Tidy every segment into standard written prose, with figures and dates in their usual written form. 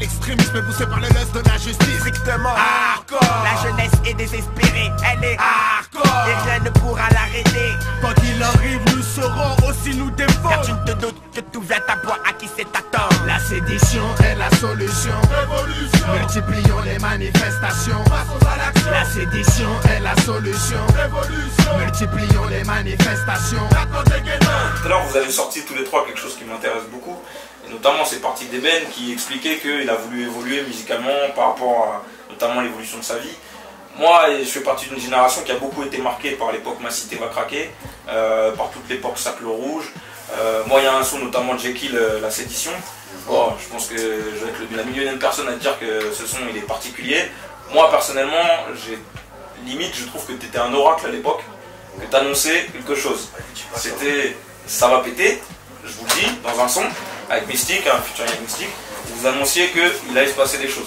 l'extrémisme poussé par le lust de la justice. Strictement hardcore. La jeunesse est désespérée, elle est hardcore. Et rien ne pourra l'arrêter. Quoi qu'il arrive, nous serons aussi nous défendre. Car tu ne te doutes que tout vient à boire à qui c'est à tort. La sédition est la solution. Révolution. Multiplions les manifestations. Passons à l'action. La sédition est la solution. Révolution. Multiplions les manifestations. Tout à l'heure, vous avez sorti tous les trois quelque chose qui m'intéresse beaucoup. Et notamment, c'est parti d'Eben qui expliquait qu'il a voulu évoluer musicalement par rapport à notamment l'évolution de sa vie. Moi, je fais partie d'une génération qui a beaucoup été marquée par l'époque Ma Cité va craquer, par toute l'époque Sac le Rouge. Moi, il y a un son notamment de Jekyll, La Sédition. Bon, je pense que je vais être la millionième personne à dire que ce son il est particulier. Moi, personnellement, limite, je trouve que tu étais un oracle à l'époque, que tu annonçais quelque chose. C'était ça va péter, je vous le dis, dans un son, avec Mystique, un featuring avec Mystique, vous annonciez qu'il allait se passer des choses.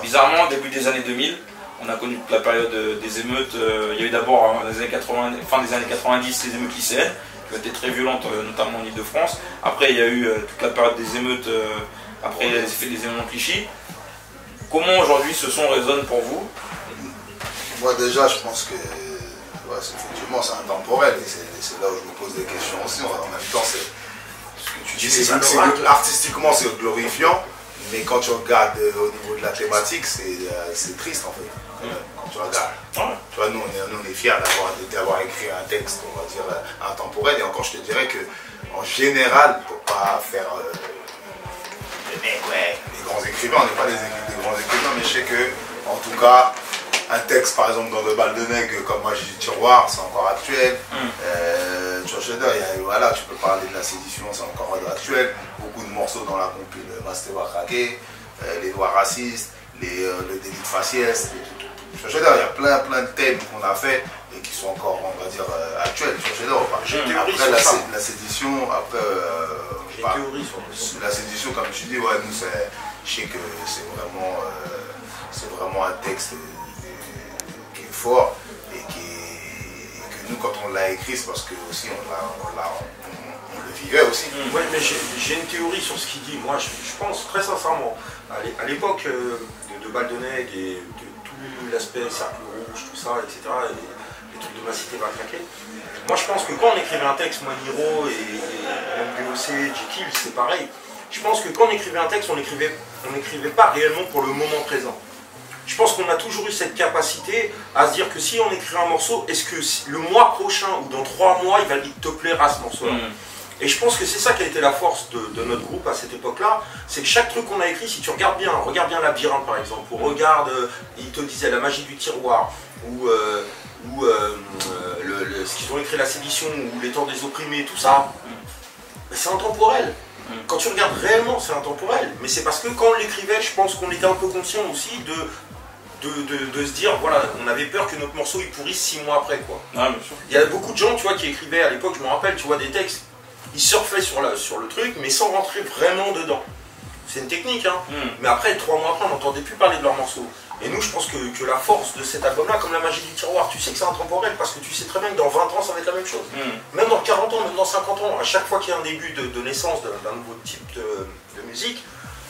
Bizarrement, début des années 2000, on a connu toute la période des émeutes. Il y a eu d'abord dans les années 80, fin des années 90 les émeutes lycéennes qui ont été très violentes, notamment en Ile-de-France. Après il y a eu toute la période des émeutes, après les effets des événements Clichy. Comment aujourd'hui ce son résonne pour vous? Moi déjà je pense que ouais, effectivement c'est intemporel et c'est là où je me pose des questions aussi. En même temps c'est ce que tu dis, artistiquement c'est glorifiant. Mais quand tu regardes au niveau de la thématique, c'est triste en fait. Quand tu regardes. Tu vois, nous on est fiers d'avoir écrit un texte, on va dire, intemporel. Et encore, je te dirais que en général, pour pas faire les grands écrivains, on n'est pas des grands écrivains, mais je sais que, en tout cas, un texte par exemple dans Le Bal de Nègre, comme Magie du Tiroir, c'est encore actuel. Tu vois, voilà, tu peux parler de La Sédition, c'est encore actuel. Beaucoup de morceaux dans la compil Ma Cité va craquer, les lois racistes, le délit de faciès. Il y a plein de thèmes qu'on a fait et qui sont encore, on va dire, actuels. Après la sédition, la sédition, comme tu dis, ouais, nous, je sais que c'est vraiment un texte qui est fort et que nous, quand on l'a écrit, c'est parce que aussi on le vivait aussi. Ouais, mais j'ai une théorie sur ce qu'il dit. Moi, je pense très sincèrement, à l'époque de Bal de Nègre et de tout l'aspect cercle rouge, tout ça, etc., les trucs de Ma Cité va craquer. Moi, je pense que quand on écrivait un texte, moi, Niro et même BOC, Jekyll, c'est pareil. Je pense que quand on écrivait un texte, on n'écrivait pas réellement pour le moment présent. Je pense qu'on a toujours eu cette capacité à se dire que si on écrit un morceau, est-ce que le mois prochain ou dans 3 mois, il te plaira ce morceau-là. Et je pense que c'est ça qui a été la force de notre groupe à cette époque-là, c'est que chaque truc qu'on a écrit, si tu regardes bien Labyrinthe par exemple, ou regarde, il te disait La Magie du Tiroir, ou ce qu'ils ont écrit La Sédition, ou Les Temps des Opprimés, tout ça, c'est intemporel. Quand tu regardes réellement, c'est intemporel. Mais c'est parce que quand on l'écrivait, je pense qu'on était un peu conscient aussi de se dire, voilà, on avait peur que notre morceau il pourrisse 6 mois après, quoi. Ah, bien sûr. Il y avait beaucoup de gens, tu vois, qui écrivaient à l'époque, je me rappelle, tu vois, des textes, ils surfaient sur le truc, mais sans rentrer vraiment dedans. C'est une technique, hein. Mais après, 3 mois après, on n'entendait plus parler de leurs morceaux. Et nous, je pense que la force de cet album-là, comme La Magie du Tiroir, tu sais que c'est intemporel, parce que tu sais très bien que dans 20 ans, ça va être la même chose. Même dans 40 ans, même dans 50 ans, à chaque fois qu'il y a un début de naissance d'un nouveau type de musique,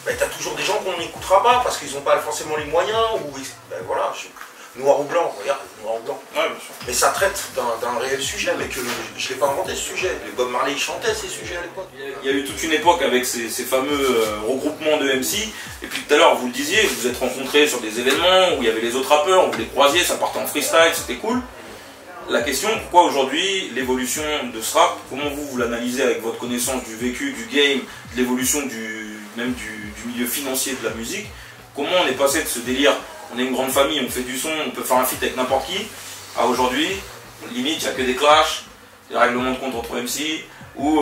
bah, tu as toujours des gens qu'on n'écoutera pas, parce qu'ils n'ont pas forcément les moyens, ou ben, voilà, noir ou blanc, regarde, noir ou blanc. Ouais, bien sûr. Mais ça traite d'un réel sujet, mais que je ne l'ai pas inventé ce sujet. Les Bob Marley, ils chantaient ces sujets à l'époque. Il y a eu toute une époque avec ces fameux regroupements de MC, et puis tout à l'heure vous le disiez, vous vous êtes rencontrés sur des événements où il y avait les autres rappeurs, vous les croisiez, ça partait en freestyle, c'était cool. La question, pourquoi aujourd'hui l'évolution de ce rap, comment vous l'analysez avec votre connaissance du vécu, du game, de l'évolution même du milieu financier de la musique, comment on est passé de ce délire, on est une grande famille, on fait du son, on peut faire un feat avec n'importe qui, à aujourd'hui, limite il n'y a que des clashs, des règlements de compte entre MC, ou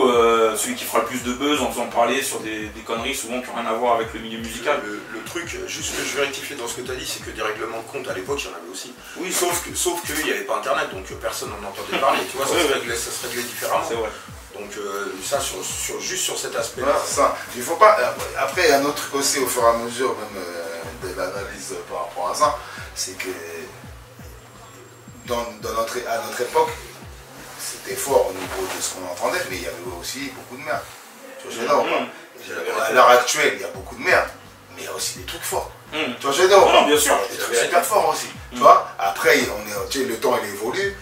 celui qui fera le plus de buzz en faisant parler sur des conneries souvent qui n'ont rien à voir avec le milieu musical. Le truc, juste ce que je vais rectifier dans ce que tu as dit, c'est que des règlements de compte à l'époque, il y en avait aussi. Oui, sauf qu'il n'y avait pas internet, donc personne n'en entendait parler, tu vois, ça se réglait différemment. C'est vrai. Donc ça, juste sur cet aspect-là. Ouais, c'est ça. Il faut pas. Après, il y a un autre truc aussi au fur et à mesure même de l'analyse par rapport à ça, c'est que à notre époque, c'était fort au niveau de ce qu'on entendait, mais il y avait aussi beaucoup de merde. Tu vois, à l'heure actuelle, il y a beaucoup de merde, mais il y a aussi des trucs forts. Tu vois, je veux dire, non, bien sûr, des trucs super forts aussi. Tu vois, après, tu sais, le temps il évolue,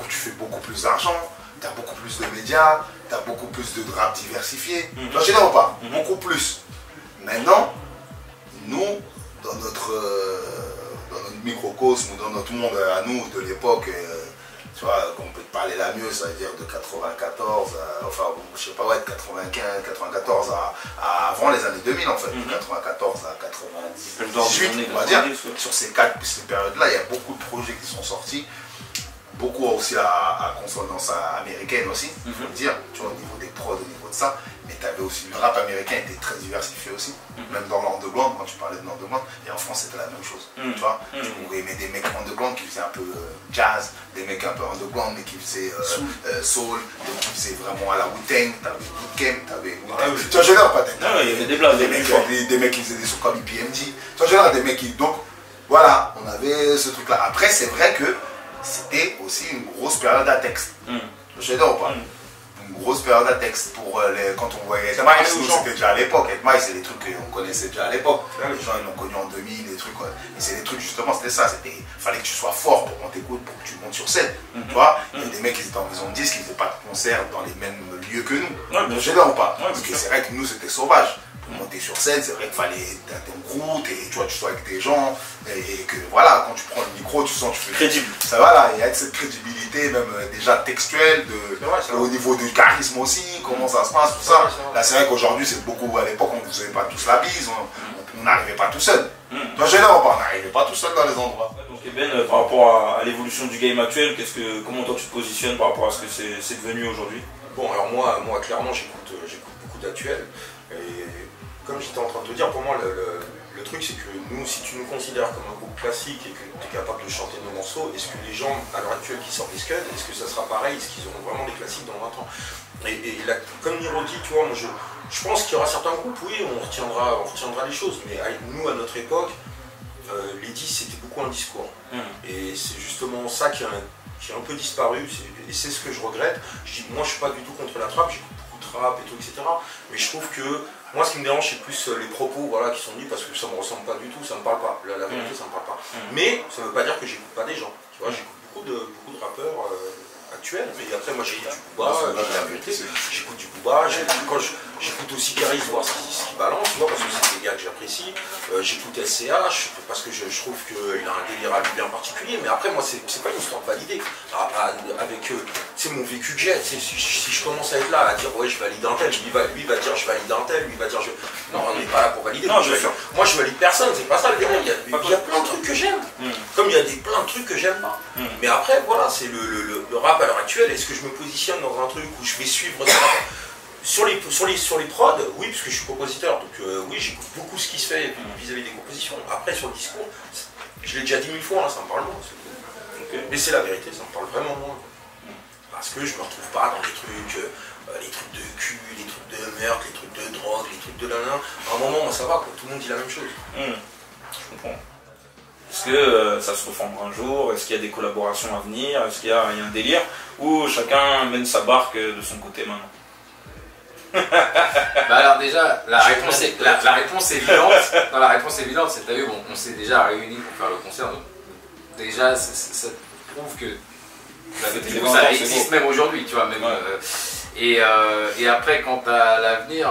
tu fais beaucoup plus d'argent, tu as beaucoup plus de médias, tu as beaucoup plus de rap diversifié. Tu vois, je veux dire ou pas, beaucoup plus. Maintenant, nous, dans notre microcosme ou dans notre monde à nous de l'époque, tu vois, qu'on peut te parler la mieux, ça veut dire de 94, enfin, je sais pas, ouais, de 95, 94 à avant les années 2000 en fait, de 94 à 98, on va dire. Sur ces périodes-là, il y a beaucoup de projets qui sont sortis, beaucoup aussi à consonance américaine aussi, il faut le dire, tu vois, au niveau des prods, au niveau de ça. Mais tu avais aussi, le rap américain était très diversifié aussi, même dans l'underground, quand tu parlais de l'underground, et en France c'était la même chose, tu vois. Tu pourrais aimer des mecs underground qui faisaient un peu jazz, des mecs un peu underground mais qui faisaient soul, qui faisaient vraiment à la Wu-Tang, t'avais Bootcamp, t'avais... Tu vois, je veux dire, pas il y avait des blagues, des mecs qui faisaient des sons comme IPMD, tu vois, je veux dire, des mecs qui... Donc, voilà, on avait ce truc-là. Après, c'est vrai que c'était aussi une grosse période à texte. Je veux dire ou pas? Une grosse période à texte pour quand on voyait Ed Mice, nous c'était déjà à l'époque. Ed Mice, c'est des trucs qu'on connaissait déjà à l'époque. Les gens ils l'ont connu en 2000, des trucs. Et c'est des trucs justement, c'était ça. Il fallait que tu sois fort pour qu'on t'écoute, pour que tu montes sur scène. Tu vois, il y a des mecs qui étaient en maison de disques, qui ne faisaient pas de concert dans les mêmes lieux que nous. Je veux dire ou pas? Parce que c'est vrai que nous c'était sauvage. Pour monter sur scène, c'est vrai qu'il fallait être ton groupe et tu vois, tu sois avec des gens et que voilà, quand tu prends le micro, tu sens que tu fais crédible. Ça va là, il y a cette crédibilité même déjà textuelle, au niveau du charisme aussi, comment ça se passe, tout ça. Là, c'est vrai qu'aujourd'hui, c'est beaucoup, à l'époque, on ne faisait pas tous la bise, on n'arrivait pas tout seul. Toi, j'ai là, on n'arrivait pas tout seul dans les endroits. Donc, Ben, par rapport à l'évolution du game actuel, comment toi tu te positionnes par rapport à ce que c'est devenu aujourd'hui? Bon, alors moi clairement, j'écoute beaucoup d'actuels. Et comme j'étais en train de te dire, pour moi, le truc, c'est que nous, si tu nous considères comme un groupe classique et que tu es capable de chanter nos morceaux, est-ce que les gens, à l'heure actuelle, qui sortent des scuds, est-ce que ça sera pareil? Est-ce qu'ils auront vraiment des classiques dans 20 ans? Et là, comme Niro dit, tu vois, moi, je pense qu'il y aura certains groupes, oui, on retiendra les choses, mais nous, à notre époque, les 10, c'était beaucoup un discours. Et c'est justement ça qui a un peu disparu, et c'est ce que je regrette. Moi, je suis pas du tout contre la trappe, j'écoute beaucoup de rap et tout, etc. Mais je trouve que moi, ce qui me dérange, c'est plus les propos qui sont dits, parce que ça me ressemble pas du tout, ça me parle pas. La vérité, ça me parle pas. Mais ça veut pas dire que j'écoute pas des gens. Tu vois, j'écoute beaucoup de rappeurs actuels, mais après, moi, j'écoute du Booba, j'écoute du Booba, j'écoute aussi Caris, voir ce qu'il balance, tu vois, parce que c'est des gars que j'apprécie. J'écoute SCH, parce que je trouve qu'il a un délire à lui bien particulier, mais après, moi, c'est pas une histoire validée. Avec mon vécu que j'ai, si je commence à être là, à dire, ouais, je valide un tel, lui va dire, je valide un tel, lui va dire, non, on n'est pas là pour valider. Non, moi, je valide personne, c'est pas ça le délire. Il y a plein de trucs que j'aime, comme il y a plein de trucs que j'aime pas. Mais après, voilà, c'est le rap à l'heure actuelle. Est-ce que je me positionne dans un truc où je vais suivre ça? Sur les prods, oui, parce que je suis compositeur, donc oui, j'écoute beaucoup ce qui se fait vis-à-vis des compositions. Après, sur le discours, je l'ai déjà dit 1000 fois, ça me parle moins. Mais c'est la vérité, ça me parle vraiment moins. Parce que je me retrouve pas dans les trucs de cul, les trucs de meurtre, les trucs de drogue, les trucs de lana. À un moment, moi, ça va, quoi. Tout le monde dit la même chose. Je comprends. Est-ce que ça se reformera un jour? Est-ce qu'il y a des collaborations à venir? Est-ce qu'il y a un délire où chacun mène sa barque de son côté maintenant? Bah alors déjà, la réponse est évidente. Non, la réponse est évidente, c'est que t'as vu, on s'est déjà réunis pour faire le concert. Donc, déjà, ça prouve que du coup, ça existe même aujourd'hui, tu vois. Même, et après, quant à l'avenir,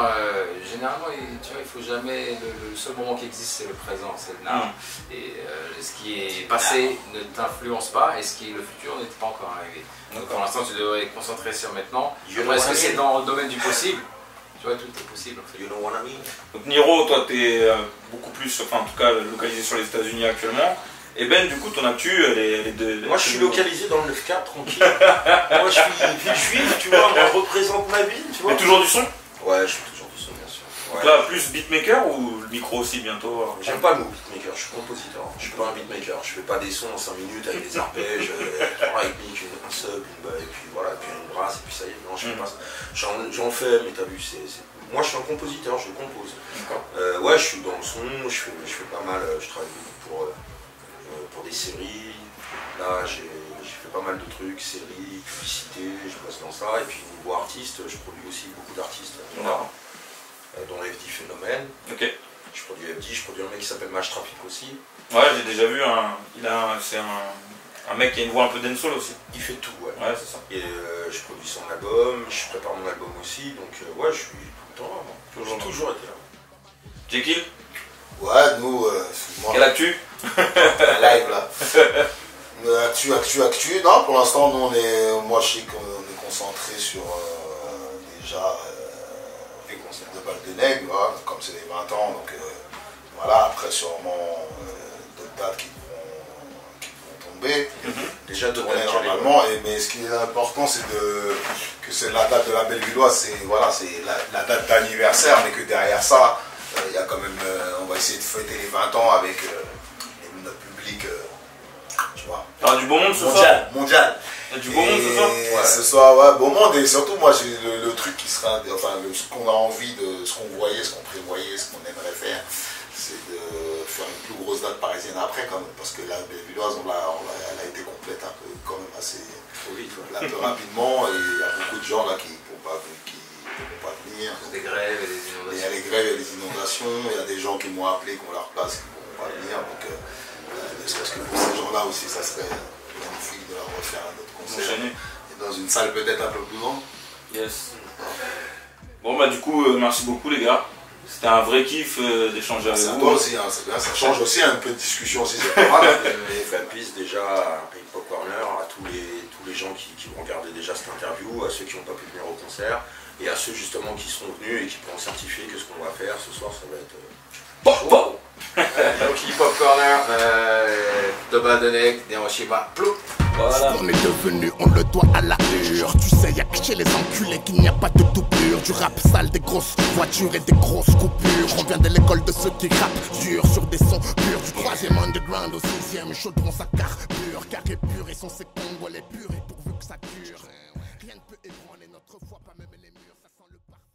généralement, tu vois, il faut jamais. Le seul moment qui existe, c'est le présent, c'est le là. Et ce qui est passé ne t'influence pas, et ce qui est le futur n'est pas encore arrivé. Donc pour l'instant, tu devrais te concentrer sur maintenant. Est-ce que c'est dans le domaine du possible? Tu vois, tout est possible. You know what I mean? Donc Niro, toi, t'es beaucoup plus, enfin en tout cas, localisé sur les États-Unis actuellement. Et Ben, du coup, ton actu, elle est de... Moi, je suis localisé dans le 9-4, tranquille. Moi, je suis ville juive, tu vois, on représente ma ville, tu vois. Mais toujours du son? Ouais, je suis toujours du son, bien sûr. Donc là, plus beatmaker ou le micro aussi bientôt? J'aime pas le mot beatmaker, je suis compositeur. Je suis pas un beatmaker, je fais pas des sons en 5 minutes avec des arpèges, 3 rythmiques, un sub, et puis voilà, et puis une brasse, et puis ça y est. Non, je fais pas ça. J'en fais, mais t'as vu, moi, je suis un compositeur, je compose. Ouais, je suis dans le son, je fais pas mal, je travaille beaucoup pour des séries. Là, j'ai fait pas mal de trucs, séries, publicité, je passe dans ça. Et puis niveau artiste, je produis aussi beaucoup d'artistes, dont FD Phénomène. Je produis FD, je produis un mec qui s'appelle Mage Traffic aussi. Ouais, j'ai déjà vu c'est un mec qui a une voix un peu dancehall aussi. Il fait tout, ouais. Ouais, c'est ça. Et je produis son album, je prépare mon album aussi, donc ouais, je suis tout le temps là, moi. J'ai toujours été là. Jekyll, Ouais, nous, excuse-moi. quelle actu? Un live là. Actu. Non, pour l'instant, nous, moi, je sais qu'on est concentré sur déjà les concerts de Baldeneg, voilà, comme c'est les 20 ans. Donc voilà, après, sûrement d'autres dates qui vont tomber. Déjà de Tourner normalement. Mais ce qui est important, c'est que c'est la date de la Bellevilloise, c'est voilà, la date d'anniversaire, mais que derrière ça, il y a quand même, on va essayer de fêter les 20 ans avec notre public, tu vois. Il y aura du beau monde ce soir. Mondial. Il y a du beau monde ce soir. Ouais. Ce soir, ouais, beau monde. Et surtout, moi, j'ai le truc qui sera, enfin, ce qu'on a envie de, ce qu'on voyait, ce qu'on prévoyait, ce qu'on aimerait faire, c'est de faire une plus grosse date parisienne après, quand même. Parce que la Bellevilloise, elle a été complète un peu, quand même, assez vite, un peu rapidement. Et il y a beaucoup de gens là qui ne vont pas venir. Des grèves et des inondations. Il y a les grèves et les inondations, il y a des gens qui m'ont appelé, qui ont leur place, qui ne pourront pas venir. Donc, ne serait-ce que pour ces gens-là aussi, ça serait magnifique de leur refaire un autre concert. Et dans une salle peut-être un peu plus grande. Yes. Bon, bah, du coup, merci beaucoup, les gars. C'était un vrai kiff d'échanger avec vous. Toi aussi, hein, c'est bien, ça change aussi un peu de discussion aussi. C'est pas mal. Et Fanpiece déjà à Hip Hop Corner, à tous les gens qui vont regarder déjà cette interview, à ceux qui n'ont pas pu venir au concert, et à ceux justement qui sont venus et qui pourront certifier que ce qu'on va faire ce soir, ça va être... Wow. Donc Hip Hop Corner de Baldeneg, Hiroshima, plou. Voilà. On est devenu, on le doit à la hure. Tu sais, y'a que chez les enculés qu'il n'y a pas de doublure. Du rap sale, des grosses voitures et des grosses coupures. On vient de l'école de ceux qui rappent dur sur des sons purs. Du 3e underground au 6e, chaudron sa carbure. Carré pur et son congolais pur et pourvu que ça dure. Rien ne peut ébranler notre foi, pas même les murs, ça sent le parfum.